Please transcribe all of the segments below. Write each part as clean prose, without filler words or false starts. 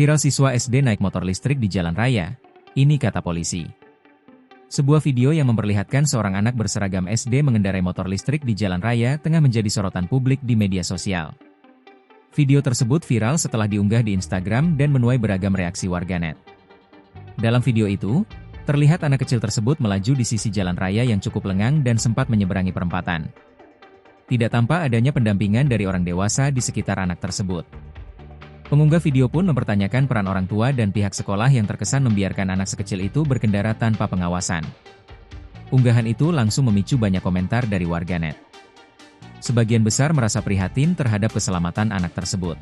Viral siswa SD naik motor listrik di jalan raya. Ini kata polisi. Sebuah video yang memperlihatkan seorang anak berseragam SD mengendarai motor listrik di jalan raya tengah menjadi sorotan publik di media sosial. Video tersebut viral setelah diunggah di Instagram dan menuai beragam reaksi warganet. Dalam video itu, terlihat anak kecil tersebut melaju di sisi jalan raya yang cukup lengang dan sempat menyeberangi perempatan. Tidak tampak adanya pendampingan dari orang dewasa di sekitar anak tersebut. Pengunggah video pun mempertanyakan peran orang tua dan pihak sekolah yang terkesan membiarkan anak sekecil itu berkendara tanpa pengawasan. Unggahan itu langsung memicu banyak komentar dari warganet. Sebagian besar merasa prihatin terhadap keselamatan anak tersebut.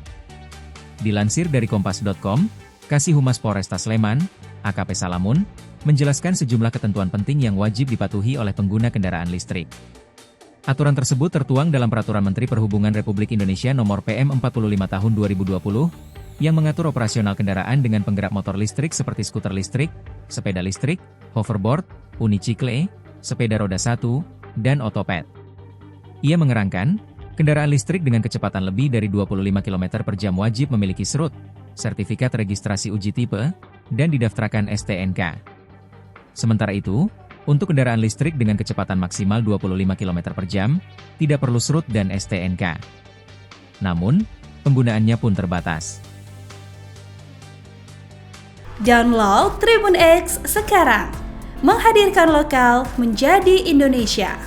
Dilansir dari kompas.com, Kasih Humas Polresta Sleman, AKP Salamun, menjelaskan sejumlah ketentuan penting yang wajib dipatuhi oleh pengguna kendaraan listrik. Aturan tersebut tertuang dalam Peraturan Menteri Perhubungan Republik Indonesia Nomor PM 45 Tahun 2020, yang mengatur operasional kendaraan dengan penggerak motor listrik seperti skuter listrik, sepeda listrik, hoverboard, unicikle, sepeda roda 1, dan otopet. Ia mengerangkan, kendaraan listrik dengan kecepatan lebih dari 25 km per jam wajib memiliki SRUT, sertifikat registrasi uji tipe, dan didaftarkan STNK. Sementara itu, untuk kendaraan listrik dengan kecepatan maksimal 25 km per jam, tidak perlu SRUT dan STNK. Namun, penggunaannya pun terbatas. Download Tribun X sekarang, menghadirkan lokal menjadi Indonesia.